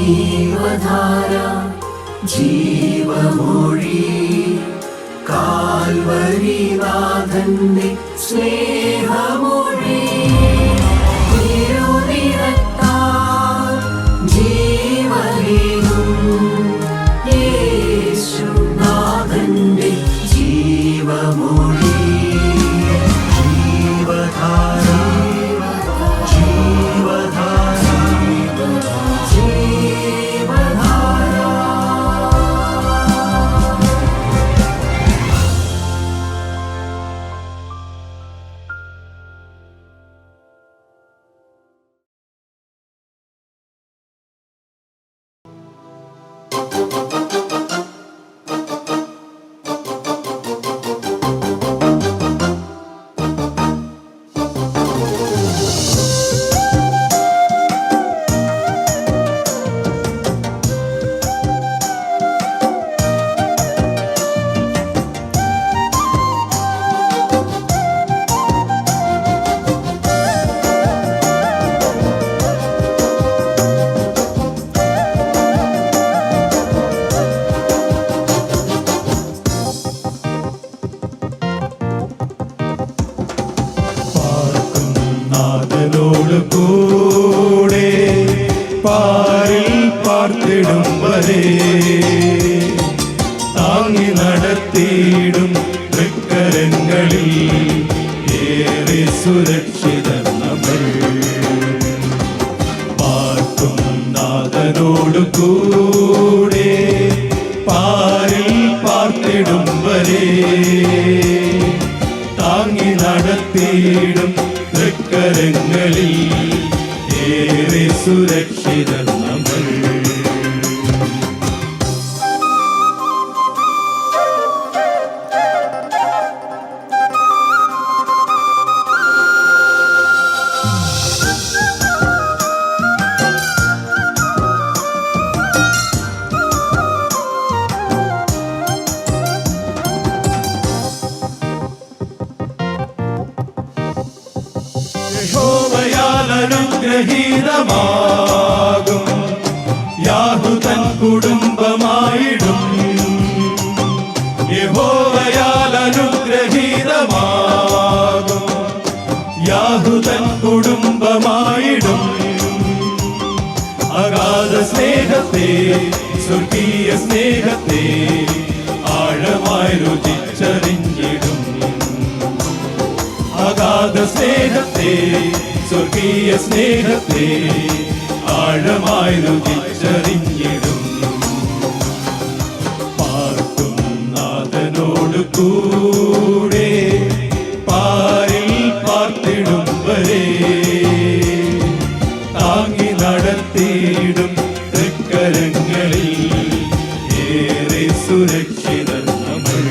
ജീവധാര ജീവമൊഴി കാൽവരിനാഥന്റെ സ്നേഹമൊഴി തിരുനിറത്താൽ ജീവനേകും യേശുനാഥന്റെ ജീവമൊഴി ജീവധാര ജീവധാര ജീവധാര. നാഥനോട് കൂടെ പാരിൽ പാർത്തിടും വരെ താങ്ങി നടത്തിയിടും തൃക്കരങ്ങളിൽ ഏറെ സുരക്ഷിതർ നമ്മൾ. പാർക്കും നാഥനോട് കൂടെ പാരിൽ പാർത്തിടും വരെ താങ്ങി നടത്തിയിടും തൃക്കരങ്ങളിൽ ഏറെ സുരക്ഷിതർ നമ്മൾ. യഹോവയാൽ അനുഗ്രഹീതമാകും യാഹൂദൻ കുടുംബമായിടും. യഹോവയാൽ അനുഗ്രഹീതമാകും യാഹൂദൻ കുടുംബമായിടും. അഗാധ സ്നേഹത്തെ സ്വർഗീയ സ്നേഹത്തെ ആഴമായി രുചിച്ചറിഞ്ഞിടും. അഗാധ സ്നേഹത്തെ സ്വർഗീയ സ്നേഹത്തെ ആഴമായി രുചിച്ചറിഞ്ഞിടും. പാർക്കും നാഥനോട് കൂടെ പാരിൽ പാർത്തിടും വരെ താങ്ങി നടത്തിയിടും തൃക്കരങ്ങളിൽ ഏറെ സുരക്ഷിതർ നമ്മൾ.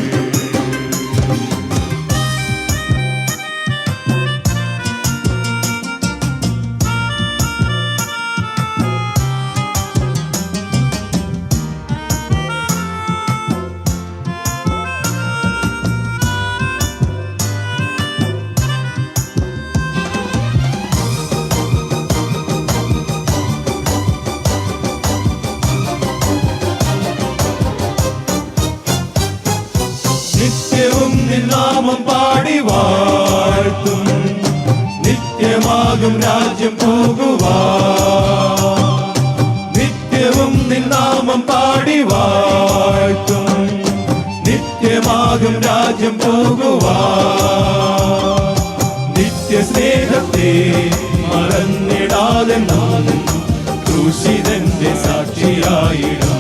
നിത്യവും നിന്നാമം പാടി വാഴ്ത്തും നിത്യമാകും രാജ്യം പോകുവാൻ. നിത്യവും നിന്നാമം പാടി വാഴ്ത്തും നിത്യമാകും രാജ്യം പോകുവാൻ. നിത്യസ്നേഹത്തെ മറന്നിടാതെ നാം ക്രൂശിതന്റെ സാക്ഷിയായിടാം.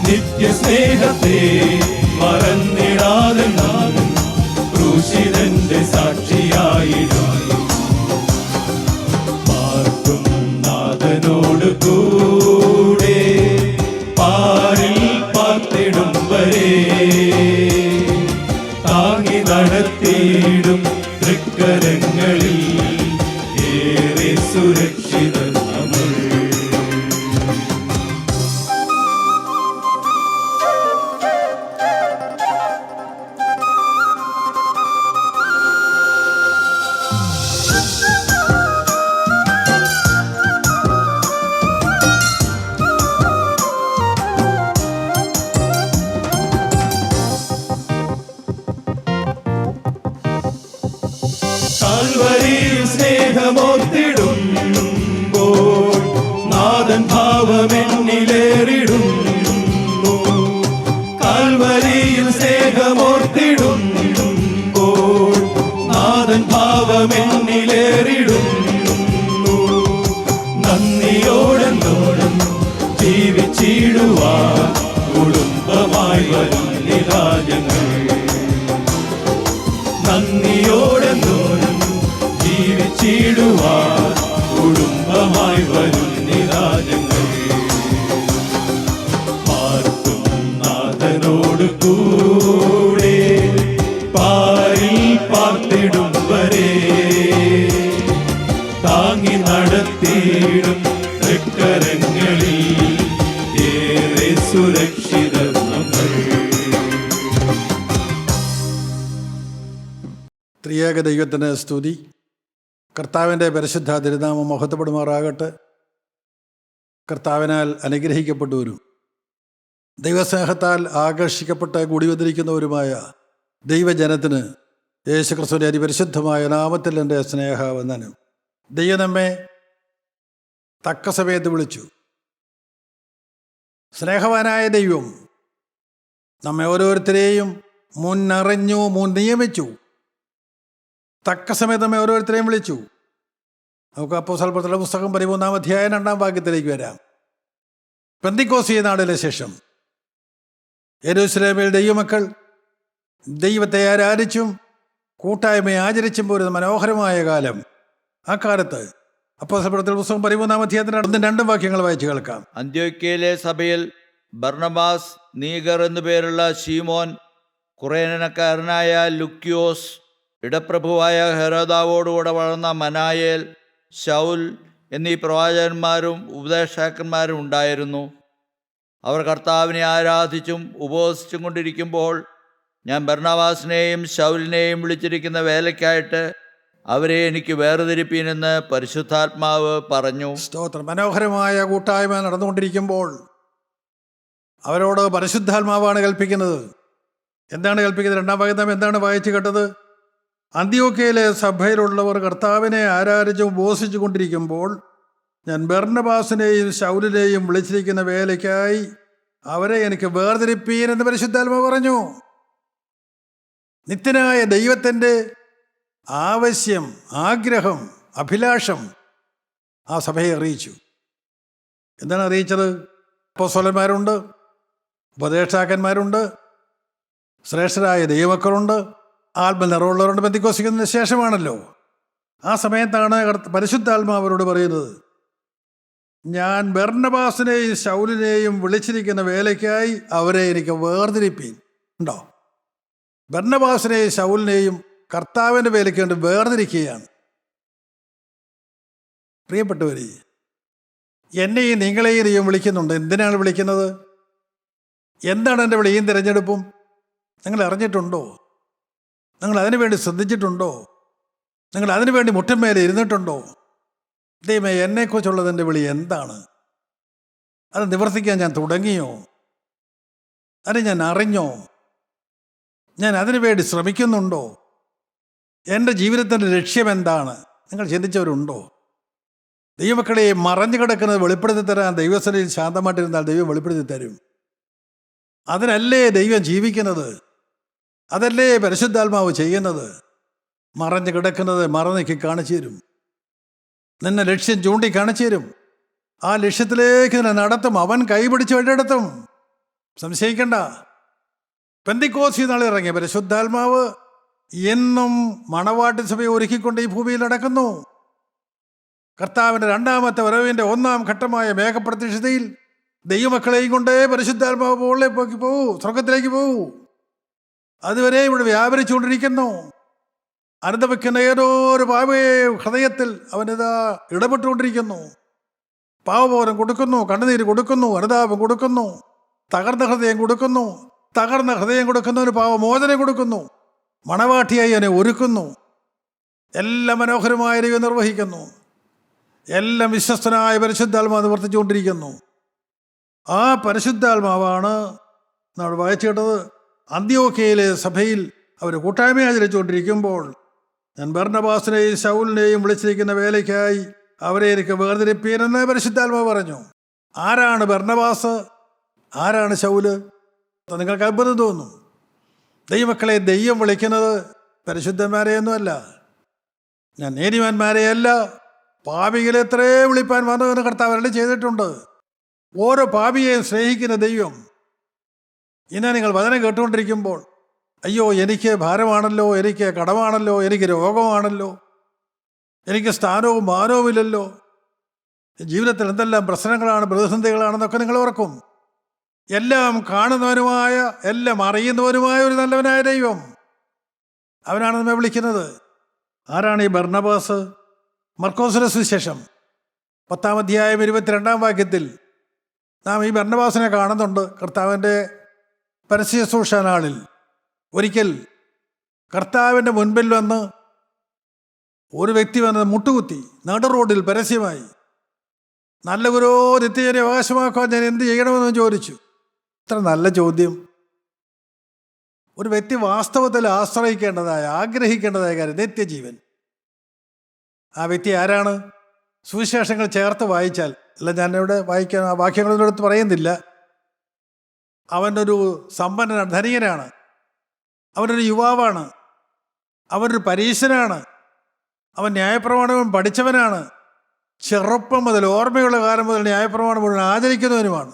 നിത്യസ്നേഹത്തെ മറന്നിടാതെ നാം ക്രൂശിതന്റെ സാക്ഷിയായിടാം. പാർക്കും നാഥനോട് കൂടെ പാരിൽ പാർത്തിടും വരെ താങ്ങി നടത്തിയിടും തൃക്കരങ്ങളിൽ ഏറെ സുരക്ഷിതർ നമ്മൾ. നടത്തിയിടും തൃക്കരങ്ങളിൽ ഏറെ സുരക്ഷിതർ നമ്മൾ. ത്രിയേക ദൈവത്തിന് സ്തുതി. കർത്താവിൻ്റെ പരിശുദ്ധ തിരുനാമം മഹത്വപ്പെടുമാറാകട്ടെ. കർത്താവിനാൽ അനുഗ്രഹിക്കപ്പെട്ടവരും ദൈവസ്നേഹത്താൽ ആകർഷിക്കപ്പെട്ട് കൂടി വന്നിരിക്കുന്നവരുമായ ദൈവജനത്തിന് യേശുക്രിസ്തുവിൻ്റെ അതിപരിശുദ്ധമായ നാമത്തിൽ എൻ്റെ സ്നേഹവന്ദനം. ദൈവം നമ്മെ തക്ക സമയത്ത് വിളിച്ചു. സ്നേഹവാനായ ദൈവം നമ്മെ ഓരോരുത്തരെയും മുന്നറിഞ്ഞു, മുൻ നിയമിച്ചു. തക്ക സമയത്ത് നമ്മെ ഓരോരുത്തരെയും വിളിച്ചു. നമുക്ക് അപ്പോസ്തലരുടെ പുസ്തകം 13-ാം അധ്യായം 2-ാം വാക്യത്തിലേക്ക് വരാം. പെന്തിക്കോസ്ത് നാളിലെ ശേഷം യെരൂശലേമിൽ ദൈവമക്കൾ ദൈവത്തെ ആരാധിച്ചും കൂട്ടായ്മയെ ആചരിച്ചും പോരുന്ന മനോഹരമായ കാലം. ആ കാലത്ത് അപ്പോസ്തലരുടെ പുസ്തകം 13-ാം അധ്യായത്തിന് 1-2 വാക്യങ്ങൾ വായിച്ചു കേൾക്കാം. അന്ത്യോക്യയിലെ സഭയിൽ ബർന്നബാസ്, നീഗർ എന്നു പേരുള്ള ശീമോൻ, കുറേനക്കാരനായ ലുക്യോസ്, ഇടപ്രഭുവായ ഹെരോദാവോടുകൂടെ വളർന്ന മനായേൽ, ശൗൽ എന്നീ പ്രവാചകന്മാരും ഉപദേഷ്ടാക്കന്മാരും ഉണ്ടായിരുന്നു. അവർ കർത്താവിനെ ആരാധിച്ചും ഉപവസിച്ചും കൊണ്ടിരിക്കുമ്പോൾ ഞാൻ ബർന്നബാസിനെയും ശൗലിനെയും വിളിച്ചിരിക്കുന്ന വേലയ്ക്കായിട്ട് അവരെ എനിക്ക് വേർതിരിപ്പീനെന്ന് പരിശുദ്ധാത്മാവ് പറഞ്ഞു. സ്തോത്രം. മനോഹരമായ കൂട്ടായ്മ നടന്നുകൊണ്ടിരിക്കുമ്പോൾ അവരോട് പരിശുദ്ധാത്മാവാണ് കൽപ്പിക്കുന്നത്. എന്താണ് കൽപ്പിക്കുന്നത്? 2-ാം വാക്യം എന്താണ് വായിച്ചു കേട്ടത്? അന്ത്യോക്യയിലെ സഭയിലുള്ളവർ കർത്താവിനെ ആരാധിച്ച് ഉപവസിച്ചു കൊണ്ടിരിക്കുമ്പോൾ ഞാൻ ബർന്നബാസിനെയും ശൗലിനെയും വിളിച്ചിരിക്കുന്ന വേലയ്ക്കായി അവരെ എനിക്ക് വേർതിരിപ്പീൻ എന്ന് പരിശുദ്ധാത്മാവ് പറഞ്ഞു. നിത്യനായ ദൈവത്തിൻ്റെ ആവശ്യം, ആഗ്രഹം, അഭിലാഷം ആ സഭയെ അറിയിച്ചു. എന്താണ് അറിയിച്ചത്? അപ്പോസ്തലന്മാരുണ്ട്, ഉപദേഷ്ടാക്കന്മാരുണ്ട്, ശ്രേഷ്ഠരായ ദൈവമക്കളുണ്ട്, ആത്മനിറവുള്ളവരുണ്ട്. പെന്തിക്കോസ്തിന് ശേഷമാണല്ലോ. ആ സമയത്താണ് പരിശുദ്ധാത്മാവ് അവരോട് പറയുന്നത്, ഞാൻ ബർന്നബാസിനെയും ശൗലിനെയും വിളിച്ചിരിക്കുന്ന വേലയ്ക്കായി അവരെ എനിക്ക് വേർതിരിപ്പീൻ. ഉണ്ടോ? ബർന്നബാസിനെയും ശൗലിനെയും കർത്താവിൻ്റെ വേലയ്ക്ക് വേണ്ടി വേർതിരിക്കുകയാണ്. പ്രിയപ്പെട്ടവരെ, എന്നെയും നിങ്ങളെയും ദൈവം വിളിക്കുന്നുണ്ട്. എന്തിനാണ് വിളിക്കുന്നത്? എന്താണ് എൻ്റെ വിളിയും തിരഞ്ഞെടുപ്പും? നിങ്ങൾ അറിഞ്ഞിട്ടുണ്ടോ? നിങ്ങൾ അതിനുവേണ്ടി ശ്രദ്ധിച്ചിട്ടുണ്ടോ? നിങ്ങൾ അതിനുവേണ്ടി മുറ്റമേലെ ഇരുന്നിട്ടുണ്ടോ? ദൈവമേ, എന്നെക്കുറിച്ചുള്ളതിൻ്റെ വിളി എന്താണ്? അത് നിവർത്തിക്കാൻ ഞാൻ തുടങ്ങിയോ? അത് ഞാൻ അറിഞ്ഞോ? ഞാൻ അതിനുവേണ്ടി ശ്രമിക്കുന്നുണ്ടോ? എൻ്റെ ജീവിതത്തിൻ്റെ ലക്ഷ്യം എന്താണ്? നിങ്ങൾ ചിന്തിച്ചവരുണ്ടോ? ദൈവമക്കളെ, മറഞ്ഞു കിടക്കുന്നത് വെളിപ്പെടുത്തി തരാൻ ദൈവസനയിൽ ശാന്തമായിട്ടിരുന്നാൽ ദൈവം വെളിപ്പെടുത്തി തരും. അതിനല്ലേ ദൈവം ജീവിക്കുന്നത്? അതല്ലേ പരിശുദ്ധാത്മാവ് ചെയ്യുന്നത്? മറഞ്ഞു കിടക്കുന്നത് മറന്നേക്ക് കാണിച്ചു തരും. നിന്നെ ലക്ഷ്യം ചൂണ്ടി കാണിച്ചു തരും. ആ ലക്ഷ്യത്തിലേക്ക് നിന്നെ നടത്തും. അവൻ കൈപിടിച്ച് വഴിയെടുത്തും. സംശയിക്കണ്ട. പെന്തിക്കോസ്ത് നാളിൽ ഇറങ്ങിയ പരിശുദ്ധാത്മാവ് എന്നും മണവാട്ടി സഭയെ ഒരുക്കിക്കൊണ്ട് ഈ ഭൂമിയിൽ നടക്കുന്നു. കർത്താവിൻ്റെ 2ാമത്തെ വരവിൻ്റെ 1-ാം ഘട്ടമായ മേഘപ്രത്യക്ഷതയിൽ ദൈവമക്കളെയും കൊണ്ടേ പരിശുദ്ധാത്മാവ് മുകളിലേക്ക് പോകൂ, സ്വർഗത്തിലേക്ക് പോകൂ. അതുവരെ ഇവിടെ വ്യാപരിച്ചുകൊണ്ടിരിക്കുന്നു. അനുദപിക്കുന്ന ഏതോ ഒരു പാപയെ ഹൃദയത്തിൽ അവനിതാ ഇടപെട്ടുകൊണ്ടിരിക്കുന്നു. പാവബോധം കൊടുക്കുന്നു, കണ്ണുനീര് കൊടുക്കുന്നു, അനുതാപം കൊടുക്കുന്നു, തകർന്ന ഹൃദയം കൊടുക്കുന്നു. തകർന്ന ഹൃദയം കൊടുക്കുന്നവന് പാവമോചനം കൊടുക്കുന്നു. മണവാട്ടിയായി അവനെ ഒരുക്കുന്നു. എല്ലാം മനോഹരമായ ദൈവം നിർവഹിക്കുന്നു. എല്ലാം വിശ്വസ്തനായ പരിശുദ്ധാത്മാവ് നിവർത്തിച്ചുകൊണ്ടിരിക്കുന്നു. ആ പരിശുദ്ധാത്മാവാണ് നമ്മൾ വായിച്ചു കേട്ടത്. അന്ത്യോക്യയിലെ സഭയിൽ അവർ കൂട്ടായ്മ ആചരിച്ചുകൊണ്ടിരിക്കുമ്പോൾ ഞാൻ ബർന്നബാസിനെയും ശൗലിനെയും വിളിച്ചിരിക്കുന്ന വേലയ്ക്കായി അവരെ എനിക്ക് വേർതിരിപ്പീനെന്ന് പരിശുദ്ധാത്മാവ് പറഞ്ഞു. ആരാണ് ബർന്നബാസ്? ആരാണ് ശൗല്? നിങ്ങൾക്ക് അത്ഭുതം തോന്നും. ദൈവമക്കളെ, ദൈവം വിളിക്കുന്നത് പരിശുദ്ധന്മാരെയൊന്നുമല്ല, ഞാൻ നീതിമാന്മാരെയല്ല, പാപികളെ എത്രേ വിളിപ്പാൻ വന്നതെന്ന് കർത്താവ് അരുളി ചെയ്തിട്ടുണ്ട്. ഓരോ പാപിയെയും സ്നേഹിക്കുന്ന ദൈവം. ഇന്ന് നിങ്ങൾ വചനം കേട്ടുകൊണ്ടിരിക്കുമ്പോൾ, അയ്യോ എനിക്ക് ഭാരമാണല്ലോ, എനിക്ക് കടമാണല്ലോ, എനിക്ക് രോഗമാണല്ലോ, എനിക്ക് സ്ഥാനവും മാനവുമില്ലല്ലോ, ജീവിതത്തിൽ എന്തെല്ലാം പ്രശ്നങ്ങളാണ്, പ്രതിസന്ധികളാണെന്നൊക്കെ നിങ്ങൾ ഓർക്കും. എല്ലാം കാണുന്നവനുമായ, എല്ലാം അറിയുന്നവനുമായ ഒരു നല്ലവനായ ദൈവം, അവനാണ് നമ്മെ വിളിക്കുന്നത്. ആരാണ് ഈ ബർന്നബാസ്? മർക്കോസിന്റെ സുവിശേഷം 10 അധ്യായം 22 നാം ഈ ബർന്നബാസിനെ കാണുന്നുണ്ട്. കർത്താവിൻ്റെ പരസ്യശുശ്രൂഷ നാളിൽ ഒരിക്കൽ കർത്താവിൻ്റെ മുൻപിൽ വന്ന് ഒരു വ്യക്തി വന്നത് മുട്ടുകുത്തി നടു റോഡിൽ പരസ്യമായി, നല്ല ഗുരോ, നിത്യജീവനെ അവകാശമാക്കാൻ ഞാൻ എന്ത് ചെയ്യണമെന്ന് ചോദിച്ചു. ഇത്ര നല്ല ചോദ്യം. ഒരു വ്യക്തി വാസ്തവത്തിൽ ആശ്രയിക്കേണ്ടതായ, ആഗ്രഹിക്കേണ്ടതായ കാര്യം നിത്യജീവൻ. ആ വ്യക്തി ആരാണ്? സുവിശേഷങ്ങൾ ചേർത്ത് വായിച്ചാൽ, അല്ല ഞാനിവിടെ വായിക്കാൻ ആ വാക്യങ്ങളൊന്നും എടുത്ത് പറയുന്നില്ല. അവനൊരു സമ്പന്നനാണ്, ധനികനാണ്, അവനൊരു യുവാവാണ്, അവനൊരു പരീശനാണ്, അവൻ ന്യായപ്രമാണം പഠിച്ചവനാണ്, ചെറുപ്പം മുതൽ, ഓർമ്മയുള്ള കാലം മുതൽ ന്യായപ്രമാണം മുഴുവൻ ആചരിക്കുന്നവനുമാണ്.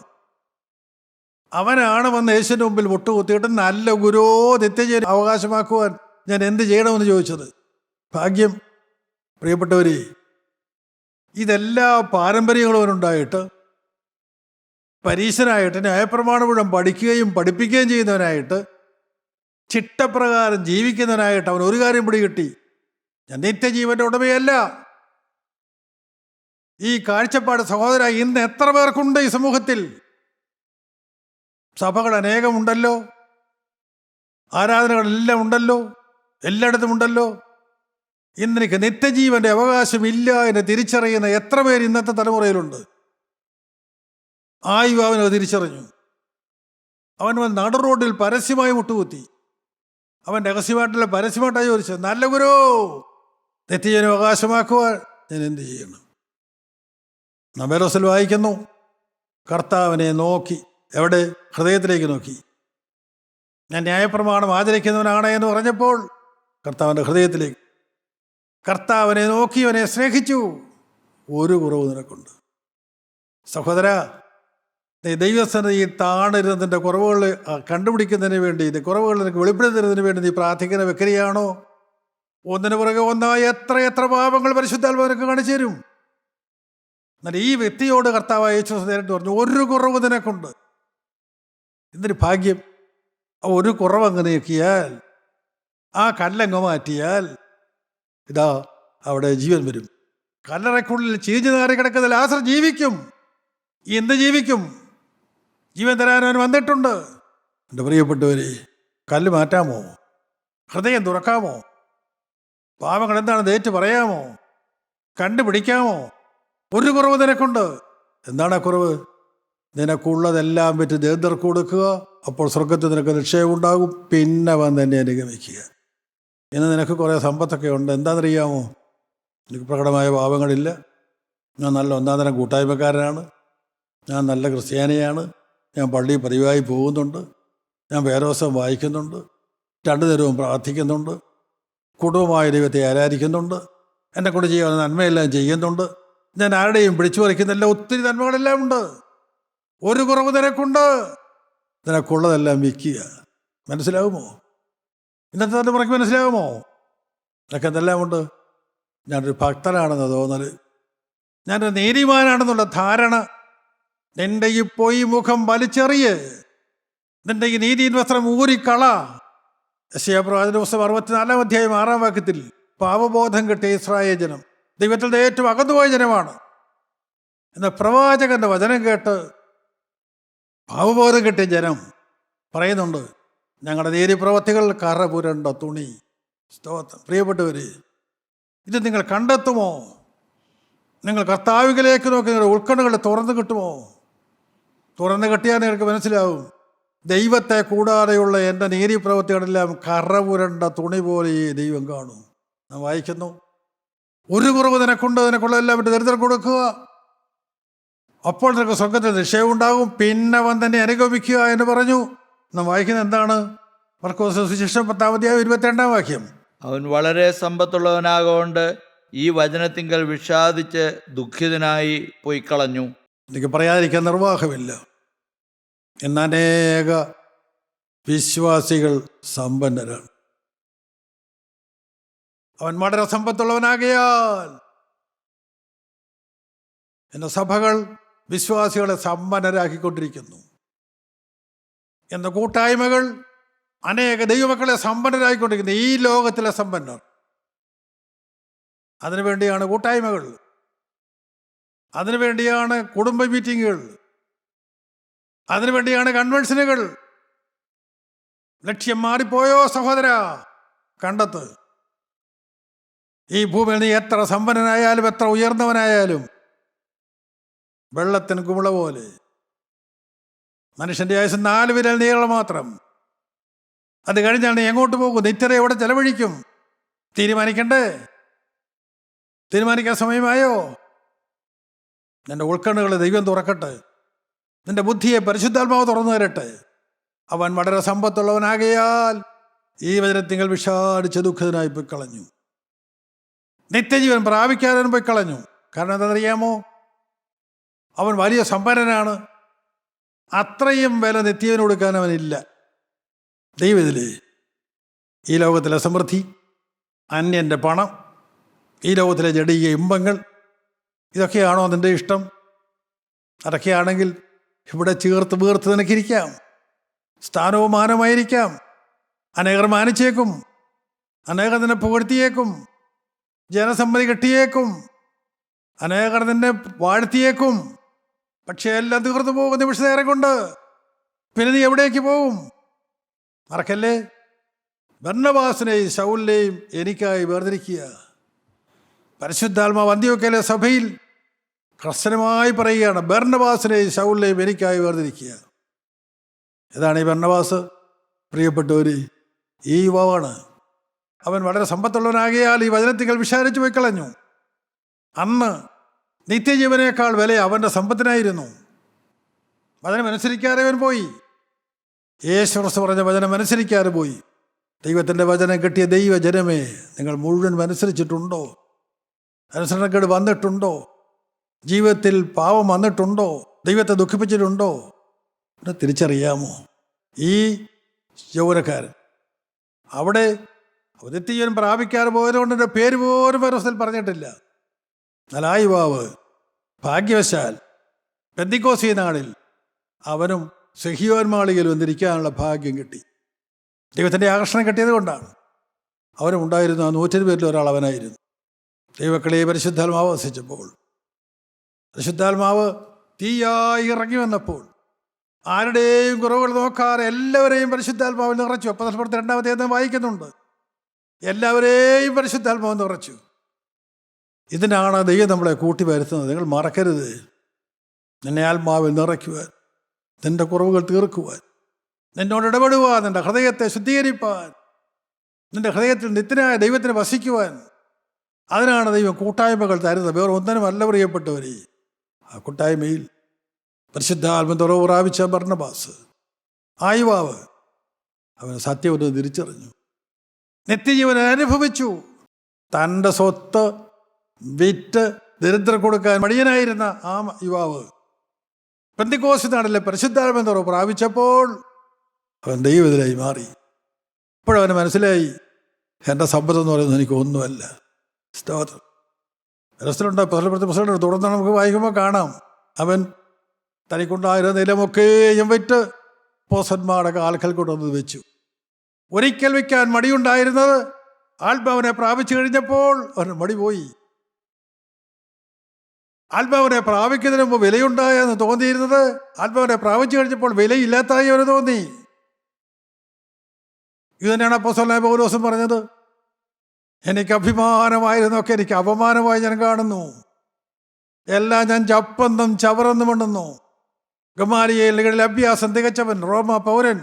അവനാണ് വന്ന് യേശുവിൻ്റെ മുമ്പിൽ മുട്ടുകുത്തിയിട്ട് നല്ല ഗുരോ, നിത്യജീവൻ അവകാശമാക്കുവാൻ ഞാൻ എന്ത് ചെയ്യണമെന്ന് ചോദിച്ചത്. ഭാഗ്യം. പ്രിയപ്പെട്ടവരെ, ഇതെല്ലാ പാരമ്പര്യങ്ങളും അവനുണ്ടായിട്ട്, പരീശനായിട്ട്, ന്യായപ്രമാണം മുഴുവൻ പഠിക്കുകയും പഠിപ്പിക്കുകയും ചെയ്യുന്നവനായിട്ട്, ചിട്ടപ്രകാരം ജീവിക്കുന്നവനായിട്ട് അവൻ ഒരു കാര്യം പിടികിട്ടി: ഞാൻ നിത്യജീവൻ്റെ ഉടമയല്ല. ഈ കാഴ്ചപ്പാട് സഹോദര ഇന്ന് എത്ര പേർക്കുണ്ട് ഈ സമൂഹത്തിൽ? സഭകൾ അനേകമുണ്ടല്ലോ, ആരാധനകളെല്ലാം ഉണ്ടല്ലോ, എല്ലായിടത്തും ഉണ്ടല്ലോ. ഇന്നെനിക്ക് നിത്യജീവൻ്റെ അവകാശമില്ല എന്ന് തിരിച്ചറിയുന്ന എത്ര പേര് ഇന്നത്തെ തലമുറയിലുണ്ട്? ആ യുവാവിനെ തിരിച്ചറിഞ്ഞു. അവൻ നടു റോഡിൽ പരസ്യമായി മുട്ടുകുത്തി. അവൻ രഹസ്യമായിട്ടുള്ള പരസ്യമായിട്ടാണ് ചോദിച്ചത്, നല്ല ഗുരു, നിത്യജീവനെ അവകാശമാക്കുവാൻ ഞാൻ എന്ത് ചെയ്യണം? നബേലോസിൽ വായിക്കുന്നു, കർത്താവിനെ നോക്കി. എവിടെ? ഹൃദയത്തിലേക്ക് നോക്കി. ഞാൻ ന്യായപ്രമാണം ആചരിക്കുന്നവനാണ് എന്ന് പറഞ്ഞപ്പോൾ കർത്താവിൻ്റെ ഹൃദയത്തിലേക്ക്. കർത്താവിനെ നോക്കി അവനെ സ്നേഹിച്ചു. ഒരു കുറവ് നിനക്കുണ്ട്. സഹോദര, ദൈവസന്നിധിയിൽ താണിരുന്നതിൻ്റെ കുറവുകൾ കണ്ടുപിടിക്കുന്നതിന് വേണ്ടി, കുറവുകൾ നിനക്ക് വെളിപ്പെടുത്തുന്നതിന് വേണ്ടി നീ പ്രാർത്ഥിക്കുന്ന വ്യക്തിയാണോ? ഒന്നിനു പുറകെ ഒന്നായി എത്ര പാപങ്ങൾ പരിശുദ്ധാത്മാവ് നിനക്ക് കാണിച്ചു തരും. എന്നാൽ ഈ വ്യക്തിയോട് കർത്താവ് യേശു നേരിട്ട് പറഞ്ഞു, ഒരു കുറവ് നിനക്കുണ്ട്. എന്തൊരു ഭാഗ്യം! ഒരു കുറവങ്ങ് നീക്കിയാൽ, ആ കല്ലങ്ങ് മാറ്റിയാൽ, ഇതാ അവിടെ ജീവൻ വരും. കല്ലറയ്ക്കുള്ളിൽ ചീഞ്ഞു നാറി കിടക്കുന്ന ലാസർ ജീവിക്കും. എന്ത് ജീവിക്കും? ജീവൻ തരാനവൻ വന്നിട്ടുണ്ട്. എൻ്റെ പ്രിയപ്പെട്ടവരെ, കല്ല് മാറ്റാമോ? ഹൃദയം തുറക്കാമോ? പാപങ്ങൾ എന്താണെന്ന് ഏറ്റു പറയാമോ? കണ്ടുപിടിക്കാമോ? ഒരു കുറവ് നിനക്കുണ്ട്. എന്താണ് ആ കുറവ്? നിനക്കുള്ളതെല്ലാം പറ്റി ദരിദ്രർക്ക് കൊടുക്കുക, അപ്പോൾ സ്വർഗത്തിൽ നിനക്ക് നിക്ഷേപം ഉണ്ടാകും. പിന്നെ വന്ന് എന്നെ അനുഗമിക്കുക. ഇന്ന് നിനക്ക് കുറേ സമ്പത്തൊക്കെ ഉണ്ട്. എന്താണെന്നറിയാമോ? എനിക്ക് പ്രകടമായ പാപങ്ങളില്ല. ഞാൻ നല്ല ഒന്നാം തരം കൂട്ടായ്മക്കാരനാണ്. ഞാൻ നല്ല ക്രിസ്ത്യാനിയാണ്. ഞാൻ പള്ളിയിൽ പതിവായി പോകുന്നുണ്ട്. ഞാൻ വേദോസം വായിക്കുന്നുണ്ട്. 2 നേരവും പ്രാർത്ഥിക്കുന്നുണ്ട്. കുടുംബമായ ദൈവത്തെ ആരാധിക്കുന്നുണ്ട്. എന്നെ കൊണ്ട് ചെയ്യാവുന്ന നന്മയെല്ലാം ചെയ്യുന്നുണ്ട്. ഞാൻ ആരുടെയും പിടിച്ചു പറിക്കുന്നില്ല. ഒത്തിരി നന്മകളെല്ലാം ഉണ്ട്. ഒരു കുറവ് നിനക്കുണ്ട്. നിനക്കുള്ളതെല്ലാം വിൽക്കുക. മനസ്സിലാകുമോ? ഇന്നത്തെ തലമുറയ്ക്ക് മനസ്സിലാകുമോ? നിനക്ക് എന്തെല്ലാം ഉണ്ട്? ഞാനൊരു ഭക്തനാണെന്ന് തോന്നൽ, ഞാനൊരു നീതിമാനാണെന്നുള്ള ധാരണ. നിന്റെ ഈ പൊയ് മുഖം വലിച്ചെറിയ്. നിന്റെ ഈ നീതിயின் വസ്ത്രം ഊരിക്കള. യെശയ്യാപ്രവാചകന്റെ പുസ്തകം 64 അധ്യായം 6 വാക്യത്തിൽ, പാപബോധം കിട്ടിയ ഇസ്രായേൽ ജനം ദൈവത്തിൽ ഏറ്റവും അകന്നുപോയ ജനമാണ്. എന്ന പ്രവാചകന്റെ വചനം കേട്ട് പാപബോധം കിട്ടിയ ജനം പറയുന്നുണ്ട്, ഞങ്ങളുടെ നീതിപ്രവൃത്തികൾ കറ പുരണ്ട തുണി. സ്തോത്രം. പ്രിയപ്പെട്ടവര്, ഇത് നിങ്ങൾ കണ്ടെത്തുമോ? നിങ്ങൾ കർത്താവിലേക്ക് നോക്കി നിങ്ങളുടെ ഉൾക്കണ്ണുകൾ തുറന്നു കിട്ടുമോ? തുറന്നു കിട്ടിയാൽ നിങ്ങൾക്ക് മനസ്സിലാവും, ദൈവത്തെ കൂടാതെയുള്ള എൻ്റെ നീതിപ്രവൃത്തികളെല്ലാം കറ പുരണ്ട തുണി പോലെ ഈ ദൈവം കാണും. നാം വായിക്കുന്നു, ഒരു കുറവ് നിനക്കുണ്ട്, നിനക്കുള്ളതെല്ലാം വിട്ട് ദരിദ്രം കൊടുക്കുക, അപ്പോൾ നിനക്ക് സ്വർഗത്തിൽ നിക്ഷേപം ഉണ്ടാകും. പിന്നെ വന്ന് തന്നെ അനുഗമിക്കുക എന്ന് പറഞ്ഞു. നാം വായിക്കുന്നത് എന്താണ്? മർക്കോസ് സുവിശേഷം 10 അധ്യായം 22 വാക്യം. അവൻ വളരെ സമ്പത്തുള്ളവനാകൊണ്ട് ഈ വചനത്തിങ്കൽ വിഷാദിച്ച് ദുഃഖിതനായി പോയി കളഞ്ഞു. എനിക്ക് പറയാതിരിക്കാൻ നിർവാഹമില്ല. എന്നനേക വിശ്വാസികൾ സമ്പന്നരാണ്. അവൻ വളരെ സമ്പത്തുള്ളവനാകയാൽ എന്ന സഭകൾ വിശ്വാസികളെ സമ്പന്നരാക്കിക്കൊണ്ടിരിക്കുന്നു. എന്ന കൂട്ടായ്മകൾ അനേക ദൈവമക്കളെ സമ്പന്നരാക്കിക്കൊണ്ടിരിക്കുന്നു. ഈ ലോകത്തിലെ സമ്പന്നർ. അതിനുവേണ്ടിയാണ് കൂട്ടായ്മകൾ. അതിനുവേണ്ടിയാണ് കുടുംബ മീറ്റിങ്ങുകൾ, അതിനുവേണ്ടിയാണ് കൺവെൻഷനുകൾ. ലക്ഷ്യം മാറിപ്പോയോ സഹോദര? കണ്ടെത്ത്. ഈ ഭൂമിയിൽ നീ എത്ര സമ്പന്നനായാലും എത്ര ഉയർന്നവനായാലും വെള്ളത്തിന് കുമിള പോലെ. മനുഷ്യന്റെ ആയുസ് 4 വിരൽ നീളം മാത്രം. അത് കഴിഞ്ഞാൽ നീ എങ്ങോട്ട് പോകും? നിത്യത എവിടെ ചെലവഴിക്കും? തീരുമാനിക്കണ്ടേ? തീരുമാനിക്കാൻ സമയമായോ? നിന്റെ ഉൾക്കണ്ണുകളെ ദൈവം തുറക്കട്ടെ. നിന്റെ ബുദ്ധിയെ പരിശുദ്ധാത്മാവ് തുറന്നു തരട്ടെ. അവൻ വളരെ സമ്പത്തുള്ളവനാകയാൽ ഈ വചനത്തിങ്കൽ വിഷാടിച്ച് ദുഃഖിതനായി പോയി കളഞ്ഞു. നിത്യജീവൻ പ്രാപിക്കാനും പോയി കളഞ്ഞു. കാരണം എന്താണെന്നറിയാമോ? അവൻ വലിയ സമ്പന്നനാണ്. അത്രയും വില നിത്യജീവന് കൊടുക്കാൻ അവനില്ല. ദൈവത്തിലെ ഈ ലോകത്തിലെ സമൃദ്ധി, അന്യൻ്റെ പണം, ഈ ലോകത്തിലെ ജഡീയ ഇമ്പങ്ങൾ, ഇതൊക്കെയാണോ നിൻ്റെ ഇഷ്ടം? അതൊക്കെയാണെങ്കിൽ ഇവിടെ ചേർത്ത് വീർത്ത് നിനക്കിരിക്കാം. സ്ഥാനവും മാനമായിരിക്കാം. അനേകർ മാനിച്ചേക്കും, അനേകർ നിന്നെ പുകഴ്ത്തിയേക്കും, ജനസമ്മതി കിട്ടിയേക്കും, അനേകർ നിന്നെ വാഴ്ത്തിയേക്കും. പക്ഷെ എല്ലാം തീർന്നു പോകും നിമിഷ നേരം കൊണ്ട്. പിന്നെ നീ എവിടേക്ക് പോകും? മറക്കല്ലേ, ബർന്നബാസിനെയും ശൗലിനെയും എനിക്കായി വേർതിരിക്കുക. പരിശുദ്ധാത്മാവ് അന്ത്യോക്യയിലെ സഭയിൽ കർശനമായി പറയുകയാണ്, ബർന്നബാസിനെയും ശൗലിനെയും എനിക്കായി വേർതിരിക്കുക. ഏതാണ് ഈ ബർന്നബാസ്? പ്രിയപ്പെട്ടവർ, ഈ യുവാവാണ്. അവൻ വളരെ സമ്പത്തുള്ളവനാകിയാൽ ഈ വചനത്തിങ്കൽ വിഷാദിച്ചു പോയി കളഞ്ഞു. അന്ന് നിത്യജീവനേക്കാൾ വില അവൻ്റെ സമ്പത്തിനായിരുന്നു. വചനമനുസരിക്കാതെ അവൻ പോയി. യേശുക്രിസ്തു പറഞ്ഞ വചനം അനുസരിക്കാതെ പോയി. ദൈവത്തിൻ്റെ വചനം കിട്ടിയ ദൈവജനമേ, നിങ്ങൾ മുഴുവൻ അനുസരിച്ചിട്ടുണ്ടോ? അനുസരണക്കേട് വന്നിട്ടുണ്ടോ? ജീവിതത്തിൽ പാപം വന്നിട്ടുണ്ടോ? ദൈവത്തെ ദുഃഖിപ്പിച്ചിട്ടുണ്ടോ? എന്ന് തിരിച്ചറിയാമോ? ഈ യൗവനക്കാരൻ അവിടെ നിത്യജീവൻ പ്രാപിക്കാതെ പോയതുകൊണ്ട് എൻ്റെ പേര് പോലും പരസ്യത്തിൽ പറഞ്ഞിട്ടില്ല. എന്നാൽ ആ യുവാവ് ഭാഗ്യവശാൽ പെന്തിക്കോസ്തി നാളിൽ അവനും സെഹിയോൻ മാളികയിൽ വന്നിരിക്കാനുള്ള ഭാഗ്യം കിട്ടി. ദൈവത്തിൻ്റെ ആകർഷണം കിട്ടിയത് കൊണ്ടാണ്. അവനും ഉണ്ടായിരുന്നു. ആ 100 പേരിൽ ഒരാൾ അവനായിരുന്നു. ദൈവക്കളെ പരിശുദ്ധാത്മാവ് വസിച്ചപ്പോൾ, പരിശുദ്ധാത്മാവ് തീയായി ഇറങ്ങി വന്നപ്പോൾ ആരുടെയും കുറവുകൾ നോക്കാതെ എല്ലാവരെയും പരിശുദ്ധാത്മാവിൽ നിറച്ചു. അപ്പോസ്തലപ്രവൃത്തി 2-ാം അധ്യായം വായിക്കുന്നുണ്ട്. എല്ലാവരെയും പരിശുദ്ധാത്മാവ് നിറച്ചു. ഇതിനാണ് ദൈവം നമ്മളെ കൂട്ടി വരുത്തുന്നത്. നിങ്ങൾ മറക്കരുത്. നിന്നെ ആത്മാവിൽ നിറയ്ക്കുവാൻ, നിന്റെ കുറവുകൾ തീർക്കുവാൻ, നിന്നോട് ഇടപെടുവാൻ, നിന്റെ ഹൃദയത്തെ ശുദ്ധീകരിപ്പാൻ, നിന്റെ ഹൃദയത്തിൽ നിത്യനായ ദൈവത്തിന് വസിക്കുവാൻ, അതിനാണ് ദൈവം കൂട്ടായ്മകൾ തരുന്നത്. വേറെ ഒന്നിനുമല്ല പ്രിയപ്പെട്ടവരെ. ആ കൂട്ടായ്മയിൽ പരിശുദ്ധാത്മ തുറവ് പ്രാപിച്ച ബർന്നബാസ്, ആ യുവാവ്, അവന് സത്യമെന്ന് തിരിച്ചറിഞ്ഞു. നിത്യജീവൻ അനുഭവിച്ചു. തൻ്റെ സ്വത്ത് വിറ്റ് ദരിദ്രം കൊടുക്കാൻ മടിയനായിരുന്ന ആ യുവാവ് പെന്തിക്കോസ്തി നാളിലെ പരിശുദ്ധാത്മ തുറവ് പ്രാപിച്ചപ്പോൾ അവൻ ദൈവത്തിലായി മാറി. ഇപ്പോഴവന് മനസ്സിലായി, എൻ്റെ സമ്പത്തെന്ന് പറയുന്നത് എനിക്ക് ഒന്നുമല്ല. സ്തോത്രം. രസത്തിലുണ്ട്. പുസ്തകത്തിൽ തുടർന്ന് നമുക്ക് വായിക്കുമ്പോൾ കാണാം, അവൻ തനിക്കുണ്ടായിരുന്ന നിലമൊക്കെയും വിറ്റ് പോസന്മാരുടെ കാൽക്കൽ കൊണ്ടുവന്ന് വെച്ചു. ഒരിക്കൽ വയ്ക്കാൻ മടിയുണ്ടായിരുന്നത് ആത്മാവിനെ പ്രാപിച്ചു കഴിഞ്ഞപ്പോൾ അവന് മടി പോയി. ആത്മാവിനെ പ്രാപിക്കുന്നതിന് മുമ്പ് വിലയുണ്ടായെന്ന് തോന്നിയിരുന്നത് ആത്മാവിനെ പ്രാപിച്ചു കഴിഞ്ഞപ്പോൾ വിലയില്ലാത്തായി അവന് തോന്നി. ഇത് തന്നെയാണ് അപ്പോസ്തലനായ പൗലോസും പറഞ്ഞത്. എനിക്ക് അഭിമാനമായിരുന്നൊക്കെ എനിക്ക് അപമാനമായി ഞാൻ കാണുന്നു. എല്ലാം ഞാൻ ചപ്പെന്നും ചവറെന്നും എണ്ണുന്നു. ഗമാലിയേലിൽ അഭ്യാസം തികച്ചവൻ, റോമ പൗരൻ,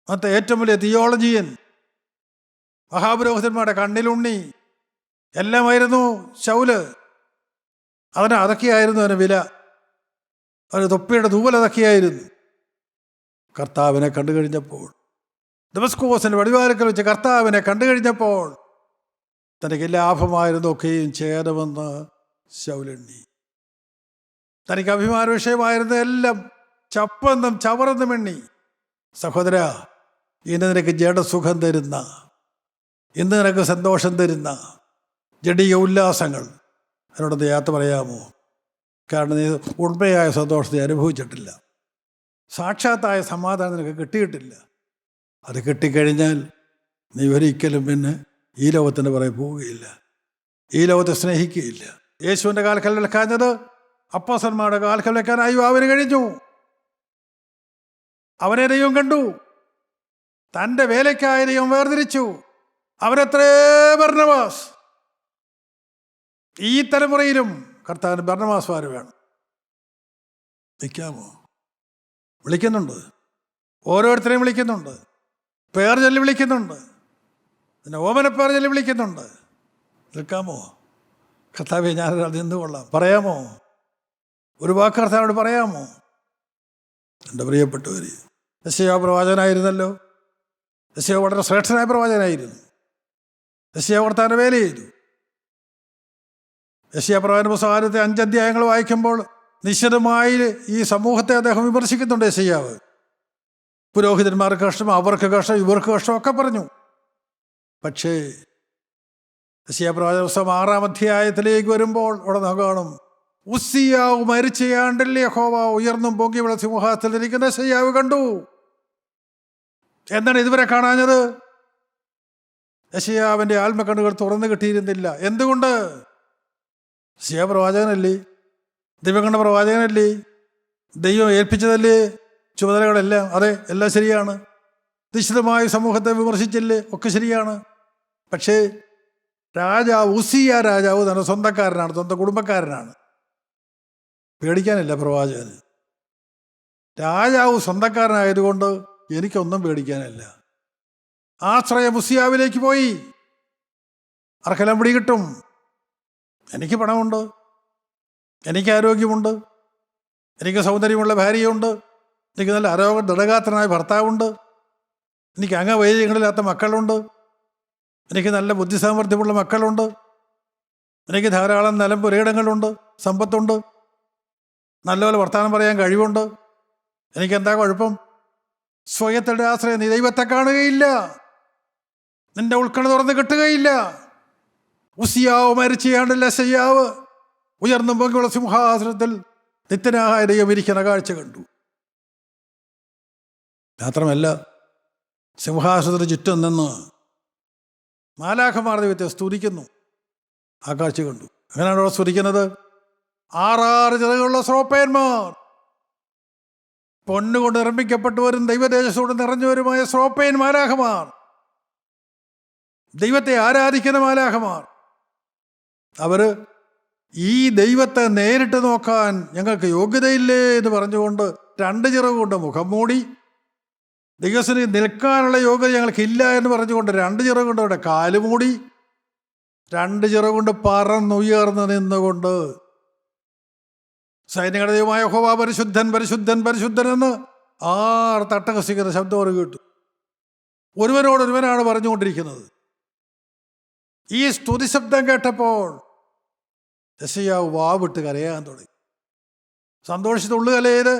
മറ്റേ ഏറ്റവും വലിയ തിയോളജിയൻ, മഹാപുരോഹിതന്മാരുടെ കണ്ണിലുണ്ണി എല്ലാമായിരുന്നു ശൗല്. അതൊക്കെയായിരുന്നു അവന് വില. അവന് തൊപ്പിയുടെ തൂവൽ അതൊക്കെയായിരുന്നു. കർത്താവിനെ കണ്ടു കഴിഞ്ഞപ്പോൾ, ദമസ്കോസിന്റെ വടിവാരക്കൽ വെച്ച് കർത്താവിനെ കണ്ടു കഴിഞ്ഞപ്പോൾ തനിക്ക് ലാഭമായിരുന്നൊക്കെയും ഛേദമെന്ന് ശൗലെണ്ണി. തനിക്ക് അഭിമാന വിഷയമായിരുന്ന എല്ലാം ചപ്പെന്നും ചവറെന്നും എണ്ണി. സഹോദര, ഇന്ന് നിനക്ക് ജഡസുഖം തരുന്ന, ഇന്ന് നിനക്ക് സന്തോഷം തരുന്ന ജഡീയ ഉല്ലാസങ്ങൾ അതിനോടൊന്ന് യാത്ര പറയാമോ? കാരണം നീ ഉണ്മയായ സന്തോഷത്തെ അനുഭവിച്ചിട്ടില്ല. സാക്ഷാത്തായ സമാധാനം നിനക്ക് കിട്ടിയിട്ടില്ല. അത് കിട്ടിക്കഴിഞ്ഞാൽ നീ ഒരിക്കലും പിന്നെ ഈ ലോകത്തിൻ്റെ പുറകെ പോവുകയില്ല, ഈ ലോകത്തെ സ്നേഹിക്കുകയില്ല. യേശുവിൻ്റെ കാൽക്കൽ വെക്കാഞ്ഞത് അപ്പോസ്തലന്മാരുടെ കാൽക്കൽ വെക്കാനായി അവന് കഴിഞ്ഞു. അവനെ ദൈവം കണ്ടു, തൻ്റെ വേലയ്ക്കായ ദൈവം വേർതിരിച്ചു. അവനത്രേ ബർന്നബാസ്. ഈ തലമുറയിലും കർത്താവിന് ബർന്നബാസ്മാർ വേണം. നിൽക്കാമോ? വിളിക്കുന്നുണ്ട്, ഓരോരുത്തരെയും വിളിക്കുന്നുണ്ട്, പേർ ചൊല്ലി വിളിക്കുന്നുണ്ട്, പിന്നെ ഓമനപ്പേർ ചൊല്ലി വിളിക്കുന്നുണ്ട്. നിൽക്കാമോ? കർത്താവെ, ഞാനൊരാൾ നിന്നുകൊള്ളാം. പറയാമോ? ഒരു വാക്ക് കർത്താവിനോട് പറയാമോ? എൻ്റെ പ്രിയപ്പെട്ടവർ, യെശയ്യാ പ്രവാചകനായിരുന്നല്ലോ. യെശയ്യാ വളരെ ശ്രേഷ്ഠനായ പ്രവാചകനായിരുന്നു. യെശയ്യാ കർത്താവിൻ്റെ വേല ചെയ്തു. യെശയ്യാ പ്രവാചകന്റെ പുസ്തകത്തെ 5 അധ്യായങ്ങൾ വായിക്കുമ്പോൾ നിശ്ചിതമായി ഈ സമൂഹത്തെ അദ്ദേഹം വിമർശിക്കുന്നുണ്ട്. യെശയ്യാവ് പുരോഹിതന്മാർക്ക് കഷ്ടം, അവർക്ക് കഷ്ടം, ഇവർക്ക് കഷ്ടം ഒക്കെ പറഞ്ഞു. പക്ഷേ യെശയ്യാ പ്രവാചകന്റെ പുസ്തകം 6-ാം അധ്യായത്തിലേക്ക് വരുമ്പോൾ അവിടെ നാം കാണും, ഉസ്സിയാവ് മരിച്ചയാണ്ടിൽ യഹോവ ഉയർന്നും പൊങ്ങിയുള്ള സിംഹാസനത്തിലിരിക്കുന്ന യെശയ്യാവ് കണ്ടു. എന്താണ് ഇതുവരെ കാണാഞ്ഞത്? യെശയ്യാവിൻ്റെ ആത്മകണ്ണുകൾ തുറന്നു കിട്ടിയിരുന്നില്ല. എന്തുകൊണ്ട്? യെശയ്യാ പ്രവാചകനല്ലേ, ദൈവം കണ്ട പ്രവാചകനല്ലേ, ദൈവം ഏൽപ്പിച്ചതല്ലേ ചുമതലകളെല്ലാം. അതെ, എല്ലാം ശരിയാണ്. നിശ്ചിതമായി സമൂഹത്തെ വിമർശിച്ചില്ലേ, ഒക്കെ ശരിയാണ്. പക്ഷേ രാജാവ്, ഉസ്സിയ രാജാവ് തന്നെ സ്വന്തക്കാരനാണ്, സ്വന്തം കുടുംബക്കാരനാണ്. പേടിക്കാനില്ല പ്രവാചകന്. രാജാവ് സ്വന്തക്കാരനായതുകൊണ്ട് എനിക്കൊന്നും പേടിക്കാനില്ല. ആശ്രയം ഉസ്സിയാവിലേക്ക് പോയി. ആർക്കെല്ലാം പിടി കിട്ടും? എനിക്ക് പണമുണ്ട്, എനിക്ക് ആരോഗ്യമുണ്ട്, എനിക്ക് സൗന്ദര്യമുള്ള ഭാര്യയുണ്ട്, എനിക്ക് നല്ല ദൃഢഗാത്രനായ ഭർത്താവുണ്ട്, എനിക്ക് അംഗവൈകല്യങ്ങളില്ലാത്ത മക്കളുണ്ട്, എനിക്ക് നല്ല ബുദ്ധിസാമർഥ്യമുള്ള മക്കളുണ്ട്, എനിക്ക് ധാരാളം നിലം പുരയിടങ്ങളുണ്ട്, സമ്പത്തുണ്ട്, നല്ലപോലെ വർത്തമാനം പറയാൻ കഴിവുണ്ട്. എനിക്കെന്താ കുഴപ്പം? സ്വയത്തിൻ്റെ ആശ്രയം. നീ ദൈവത്തെ കാണുകയില്ല, നിന്റെ ഉൾക്കണ്ണ തുറന്ന് കിട്ടുകയില്ല. ഉസ്സിയാവ് മരിച്ചയാണ്ടില്ല യെശയ്യാവ് ഉയർന്നും പൊങ്ങിയുള്ള സിംഹാസനത്തിൽ നിത്യനായ ദൈവം ഇരിക്കുന്ന കാഴ്ച കണ്ടു. മാത്രമല്ല, സിംഹാസനത്തിന് ചുറ്റും നിന്ന് മാലാഖമാർ ദൈവത്തെ സ്തുതിക്കുന്നു. ആ കാഴ്ച കണ്ടു. അങ്ങനെയാണ് അവിടെ സ്തുതിക്കുന്നത്. 6 ചിറകുള്ള ശ്രോപ്പയന്മാർ, പൊന്നുകൊണ്ട് നിർമ്മിക്കപ്പെട്ടവരും ദൈവതേജസ്സോട് നിറഞ്ഞവരുമായ ശ്രോപ്പയൻ മാലാഖമാർ, ദൈവത്തെ ആരാധിക്കുന്ന മാലാഖമാർ. അവര് ഈ ദൈവത്തെ നേരിട്ട് നോക്കാൻ ഞങ്ങൾക്ക് യോഗ്യതയില്ലേ എന്ന് പറഞ്ഞുകൊണ്ട് 2 ചിറക് കൊണ്ട് മുഖം മൂടി, ദൈവത്തിന് നിൽക്കാനുള്ള യോഗ്യത ഞങ്ങൾക്കില്ല എന്ന് പറഞ്ഞുകൊണ്ട് 2 ചിറക് കൊണ്ട് അവിടെ കാല് മൂടി, 2 ചിറക് കൊണ്ട് പറന്നുയർന്ന് നിന്നുകൊണ്ട് സൈന്യങ്ങളുടെ ദൈവമായ യഹോവ പരിശുദ്ധൻ പരിശുദ്ധൻ പരിശുദ്ധൻ എന്ന് 6 തട്ടഹസിക്കുന്ന ശബ്ദം അവർ കേട്ടു. ഒരുവനോടൊരുവനാണ് പറഞ്ഞുകൊണ്ടിരിക്കുന്നത്. ഈ സ്തുതി ശബ്ദം കേട്ടപ്പോൾ യെശയ്യാവ് വാവിട്ട് കരയാൻ തുടങ്ങി. സന്തോഷിച്ചുള്ളുകയല്ലേ ഏത്?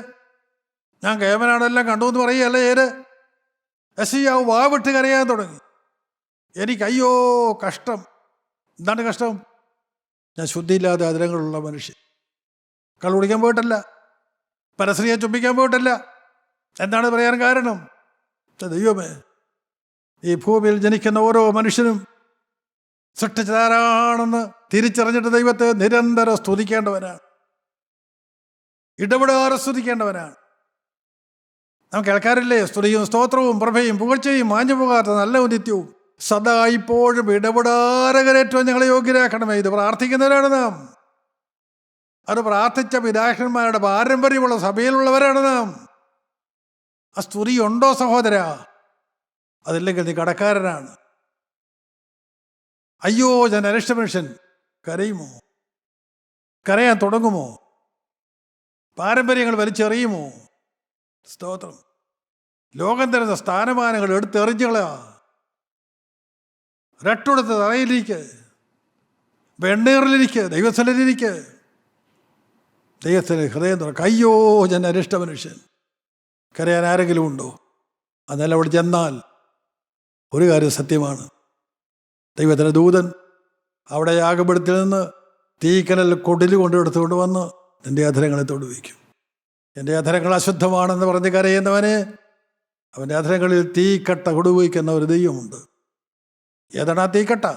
ഞാൻ കേമനാണെല്ലാം കണ്ടു എന്ന് പറയുകയല്ലേ ഏത്? യെശയ്യാവ് വാവിട്ട് കരയാൻ തുടങ്ങി. എനിക്കയ്യോ കഷ്ടം. എന്താണ് കഷ്ടം? ഞാൻ ശുദ്ധിയില്ലാതെ അതിരങ്ങളുള്ള മനുഷ്യൻ. കള്ളു കുടിക്കാൻ പോയിട്ടല്ല, പരസ്ത്രീയെ ചുംബിക്കാൻ പോയിട്ടല്ല. എന്താണ് പറയാൻ കാരണം? ദൈവമേ, ഈ ഭൂമിയിൽ ജനിക്കുന്ന ഓരോ മനുഷ്യനും സൃഷ്ടിച്ചതാരാണെന്ന് തിരിച്ചറിഞ്ഞിട്ട് ദൈവത്തെ നിരന്തരം സ്തുതിക്കേണ്ടവനാണ്, ഇടപെടാതെ സ്തുതിക്കേണ്ടവനാണ്. നാം കേൾക്കാറില്ലേ? സ്തുതിയും സ്തോത്രവും പ്രഭയും പുകഴ്ചയും മാഞ്ഞു പോകാത്ത നല്ല നിത്യവും സദാ ഇപ്പോഴും ഇടപെടാതെ കരേറ്റവും ഞങ്ങളെ യോഗ്യരാക്കണമേ. ഇത് പ്രാർത്ഥിക്കുന്നവരാണ് നാം. അത് പ്രാർത്ഥിച്ച പിതാക്കന്മാരുടെ പാരമ്പര്യമുള്ള സഭയിലുള്ളവരാണ് നാം. ആ സ്തുതി ഉണ്ടോ സഹോദര? അതില്ലെങ്കിൽ നീ കടക്കാരനാണ്. അയ്യോ, ഞാൻ അരിഷ്ട മനുഷ്യൻ. കരയുമോ? കരയാൻ തുടങ്ങുമോ? പാരമ്പര്യങ്ങൾ വലിച്ചെറിയുമോ? സ്തോത്രം. ലോകം തരുന്ന സ്ഥാനമാനങ്ങൾ എടുത്തെറിഞ്ഞുകളാ. രട്ടെടുത്ത് തറയിലിരിക്ക്, വെണ്ണീറിലിരിക്ക്, ദൈവസ്ഥലിരിക്ക്. ദൈവത്തിന് ഹൃദയം തുറക്കും. അയ്യോ, ഞാൻ അരിഷ്ട മനുഷ്യൻ. കരയാൻ ആരെങ്കിലും ഉണ്ടോ? അന്നല്ല അവിടെ ചെന്നാൽ ഒരു കാര്യം സത്യമാണ്. ദൈവത്തിൻ്റെ ദൂതൻ അവിടെ യാഗപീഠത്തിൽ നിന്ന് തീക്കനൽ കൊടില് കൊണ്ടെടുത്തുകൊണ്ട് വന്ന് നിൻ്റെ അധരങ്ങളെ തൊടുവിക്കും. എൻ്റെ അധരങ്ങൾ അശുദ്ധമാണെന്ന് പറഞ്ഞ് കരയുന്നവനെ അവൻ്റെ അധരങ്ങളിൽ തീക്കട്ട കൊടുവയ്ക്കുന്ന ഒരു ദൈവമുണ്ട്. ഏതാണ് ആ തീക്കട്ട?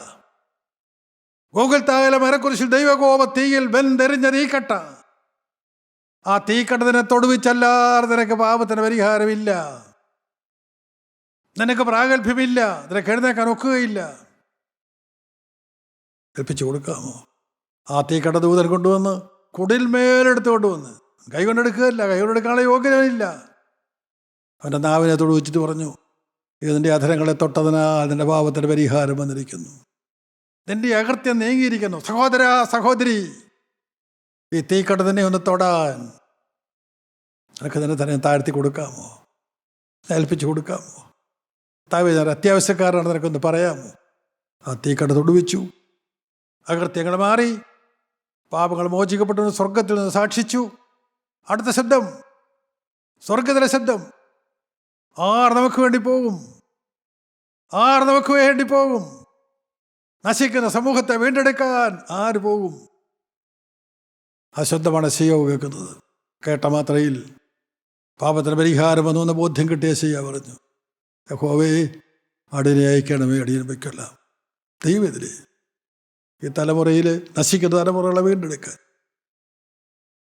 ഗോകുൽത്തായിലെ മരക്കുരിശിൽ ദൈവകോപ തീയിൽ വെന്തെറിഞ്ഞ തീക്കട്ട. ആ തീക്കട്ടത്തിനെ തൊടുവിച്ചല്ലാതെ നിനക്ക് പാപത്തിന് പരിഹാരമില്ല. നിനക്ക് പ്രാഗൽഭ്യമില്ല. നിനക്ക് എഴുന്നേക്കാൻ ഒക്കുകയില്ല. ഏൽപ്പിച്ചു കൊടുക്കാമോ? ആ തീക്കട്ട ദൂതൻ കൊണ്ടുവന്ന് കുടിൽമേലെടുത്ത് കൊണ്ടുവന്ന് കൈ കൊണ്ടെടുക്കുകയല്ല, കൈ കൊണ്ടെടുക്കാനുള്ള യോഗ്യതയില്ല. അവൻ്റെ നാവിനെ തൊടുവിച്ചിട്ട് പറഞ്ഞു, ഇതിൻ്റെ അധരങ്ങളെ തൊട്ടതിനാൽ നിന്റെ പാപത്തിന് പരിഹാരം വന്നിരിക്കുന്നു. നിന്റെ അകൃത്യം നീങ്ങിയിരിക്കുന്നു. സഹോദര സഹോദരി, ഈ തീക്കട്ട തന്നെ ഒന്ന് തൊടാൻ നിനക്ക് തന്നെ താഴ്ത്തി കൊടുക്കാമോ? ഏൽപ്പിച്ചു കൊടുക്കാമോ? താവേ, ഞാൻ അത്യാവശ്യക്കാരാണ്, നിനക്കൊന്ന് പറയാമോ? ആ തീക്കട്ട തൊടുവിച്ചു. അകൃത്യങ്ങൾ മാറി, പാപങ്ങൾ മോചിക്കപ്പെട്ടു, സ്വർഗത്തിൽ നിന്ന് സാക്ഷിച്ചു. അടുത്ത ശബ്ദം, സ്വർഗത്തിലെ ശബ്ദം. ആർ നമുക്ക് വേണ്ടി പോകും? ആർ നമുക്ക് വേണ്ടി പോകും? നശിക്കുന്ന സമൂഹത്തെ വീണ്ടെടുക്കാൻ ആര് പോകും? ആ ശബ്ദമാണ് ശിയോവ് കേൾക്കുന്നത്. കേട്ട മാത്രയിൽ പാപത്തിന് പരിഹാരം വന്നു എന്ന ബോധ്യം കിട്ടിയ ശിയ പറഞ്ഞു, യഹോവേ, അടിയനെ അയക്കണമേ, അടിയനെ വയ്ക്കൊല്ലാം. ദൈവത്തിലെ ഈ തലമുറയിൽ നശിക്കുന്ന തലമുറകളെ വീണ്ടെടുക്കാൻ,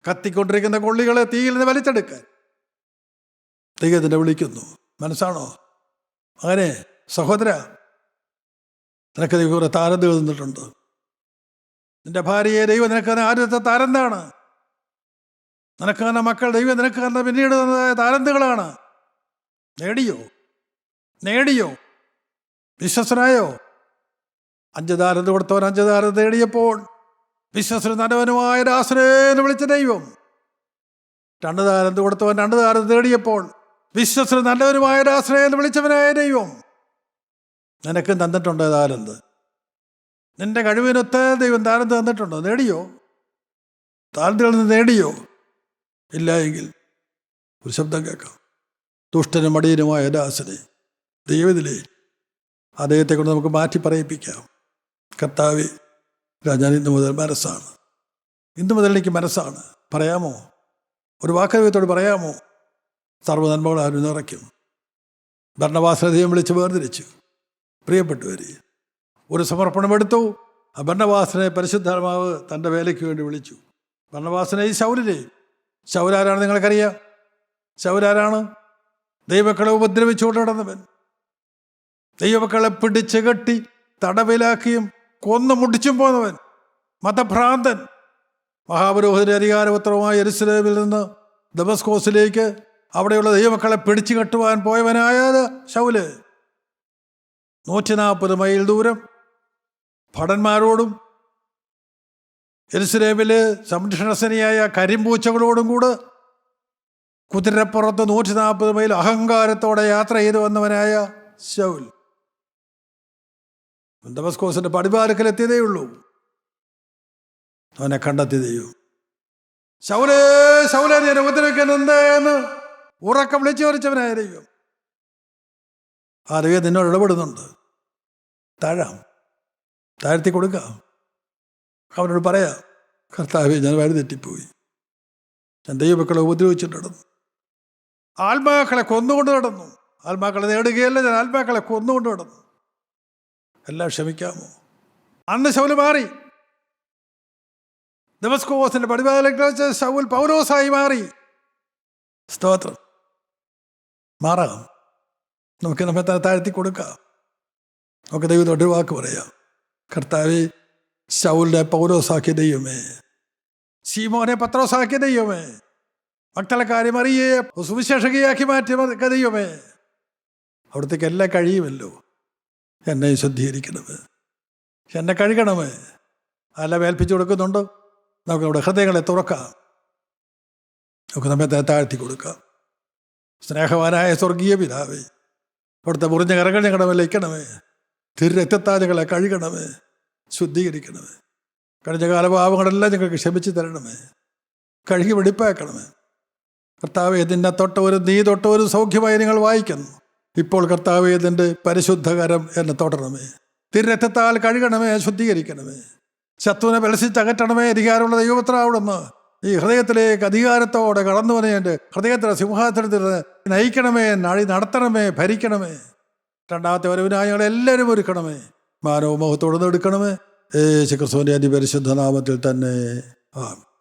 കത്തിക്കൊണ്ടിരിക്കുന്ന കൊള്ളികളെ തീയിൽ നിന്ന് വലിച്ചെടുക്കാൻ ദൈവത്തിനെ വിളിക്കുന്നു. മനസ്സാണോ? അങ്ങനെ സഹോദര, നിനക്ക് ദൈവം കുറെ താരന്ത് തന്നിട്ടുണ്ട്. നിന്റെ ഭാര്യയെ ദൈവം നിനക്ക് ആദ്യത്തെ താരന്താണ്. നിനക്ക് തന്നെ മക്കൾ ദൈവം നിനക്ക് തന്നെ പിന്നീട് തന്നതായ താരന്തുകളാണ്. നേടിയോ? വിശ്വസനായോ? 5 താരന്ത് കൊടുത്തവൻ 5 താരന്ത് നേടിയപ്പോൾ വിശ്വസനും നല്ലവനുമായ ദാസനെ എന്ന് വിളിച്ച ദൈവം 2 താരന്ത് കൊടുത്തവൻ 2 താരന്ത് നേടിയപ്പോൾ വിശ്വസനും നല്ലവനുമായ ദാസനെ എന്ന് വിളിച്ചവനായ ദൈവം നിനക്കും തന്നിട്ടുണ്ട് താരന്ത്. നിന്റെ കഴിവിനൊത്ത ദൈവം താരന്ത് തന്നിട്ടുണ്ടോ? നേടിയോ? താരന്തുകളിൽ നിന്ന് നേടിയോ? ഇല്ല എങ്കിൽ ഒരു ശബ്ദം കേൾക്കാം. ദുഷ്ടനും മടിയനുമായ ദാസനെ ദൈവത്തിലെ അദ്ദേഹത്തെ കൊണ്ട് നമുക്ക് മാറ്റി പറയിപ്പിക്കാം. കർത്താവേ, ഞാൻ ഇന്നു മുതൽ മനസ്സാണ്, ഇന്നു മുതൽ എനിക്ക് മനസ്സാണ്. പറയാമോ? ഒരു വാക്ക് ദൈവത്തോട് പറയാമോ? സർവ്വനന്മകൾ ആരും നിറയ്ക്കും. ഭരണവാസനെ ദൈവം വിളിച്ച് വേർതിരിച്ചു. പ്രിയപ്പെട്ടവരെ, ഒരു സമർപ്പണമെടുത്തു. ആ ഭരണവാസനെ പരിശുദ്ധാത്മാവ് തൻ്റെ വേലയ്ക്ക് വേണ്ടി വിളിച്ചു. ഭരണവാസനെ ഈ ശൗലാരാണ് നിങ്ങൾക്കറിയാം. ശൗലാരാണ്? ദൈവമക്കളെ ഉപദ്രവിച്ചുകൊണ്ട് നടന്നവൻ. ദൈവമക്കളെ പിടിച്ച് കെട്ടി തടവിലാക്കിയും കൊന്നു മുടിച്ചും പോന്നവൻ, മതഭ്രാന്തൻ. മഹാപുരോഹിതന്റെ അധികാരപത്രവുമായി യെരുശലേമിൽ നിന്ന് ദമസ്കോസിലേക്ക് അവിടെയുള്ള ദൈവമക്കളെ പിടിച്ചു കെട്ടുവാൻ പോയവനായ ശൗല് 140 മൈൽ ദൂരം ഭടന്മാരോടും യെരുശലേമില് സംരക്ഷണസേനയായ കരിമ്പൂച്ചകളോടും കൂടെ കുതിരപ്പുറത്ത് 140 മൈൽ അഹങ്കാരത്തോടെ യാത്ര ചെയ്തു വന്നവനായ ശൗൽ ദമസ്കോസിന്റെ പടിവാരക്കലെത്തിയതേ ഉള്ളൂ. അവനെ കണ്ടെത്തിയതേയോ. ശൗലേ, ശൗലേ, ഞാൻ ഉപദ്രവിക്കുന്നത് എന്ന് ഉറക്കം വിളിച്ചു വരച്ചവനായ ദൈവം. ആ ദൈവം നിന്നോട് ഇടപെടുന്നുണ്ട്. താഴ്ത്തി കൊടുക്കാം. അവനോട് പറയാം, കർത്താവേ, ഞാൻ വഴി തെറ്റിപ്പോയി. ഞാൻ ദൈവമക്കളെ ഉപദ്രവിച്ചിട്ട് നടന്നു, ആത്മാക്കളെ കൊന്നുകൊണ്ട് നടന്നു. ആത്മാക്കളെ നേടുകയല്ല, ഞാൻ ആത്മാക്കളെ കൊന്നുകൊണ്ട് നടന്നു. എല്ലാം ക്ഷമിക്കാമോ? അന്ന് ശൗല് മാറി. ദമസ്കോസിന്റെ പടിവാതിലേക്ക് വെച്ച് ശൗൽ പൗലോസായി മാറി. സ്തോത്രം. മാറാം. നമുക്ക് നമ്മെ തന്നെ താഴ്ത്തി കൊടുക്കാം. നമുക്ക് ദൈവത്തോട് വാക്ക് പറയാം. കർത്താവേ, ശൗലിനെ പൗലോസാക്കിയ ദൈവമേ, ശീമോനെ പത്രോസാക്കിയ ദൈവമേ, മക്കളക്കാരെ മറിയെ സുവിശേഷകയാക്കി മാറ്റിയ ദൈവമേ, അവിടത്തേക്ക് എല്ലാം കഴിയുമല്ലോ. എന്നെ ശുദ്ധീകരിക്കണമേ, എന്നെ കഴുകണമേ. എല്ലാം ഏൽപ്പിച്ചു കൊടുക്കുന്നുണ്ട്. നമുക്ക് നമ്മുടെ ഹൃദയങ്ങളെ തുറക്കാം. നമുക്ക് നമ്മെ താഴ്ത്തി കൊടുക്കാം. സ്നേഹവാനായ സ്വർഗീയ പിതാവേ, അവിടുത്തെ മുറിഞ്ഞ കരകൾ ഞങ്ങളുടെ മേലെ വയ്ക്കണമേ. തിരുരക്തത്താലുകളെ കഴുകണമേ, ശുദ്ധീകരിക്കണമേ. കഴിഞ്ഞ കാലപാപങ്ങളെല്ലാം ഞങ്ങൾക്ക് ക്ഷമിച്ചു തരണമേ, കഴുകി വെടിപ്പാക്കണമേ. കർത്താവേ, നിന്നെ തൊട്ടവരും നീ തൊട്ടവരും സൗഖ്യമായി നിങ്ങൾ വായിക്കുന്നു. ഇപ്പോൾ കർത്താവേ, നിന്റെ പരിശുദ്ധകരം എന്നെ തൊടണമേ. തിരുരക്തത്താൽ കഴുകണമേ, ശുദ്ധീകരിക്കണമേ. ശത്രുവിനെ ബലസിച്ചകറ്റണമേ. അധികാരമുള്ള ദൈവപുത്രാവിടുന്ന് ഈ ഹൃദയത്തിലേക്ക് അധികാരത്തോടെ കടന്നു വന്ന് എൻ്റെ ഹൃദയത്തിലെ സിംഹാസനത്തിൽ നയിക്കണമേ, നടത്തണമേ, ഭരിക്കണമേ. രണ്ടാമത്തെ വരവിനായി ഞങ്ങളെല്ലാവരും ഒരുക്കണമേ. മാനവ മുഖത്തോടെ എടുക്കണമേ. യേശു ക്രിസ്തുവിൻ്റെ അതിപരിശുദ്ധ നാമത്തിൽ തന്നെ ആമേൻ.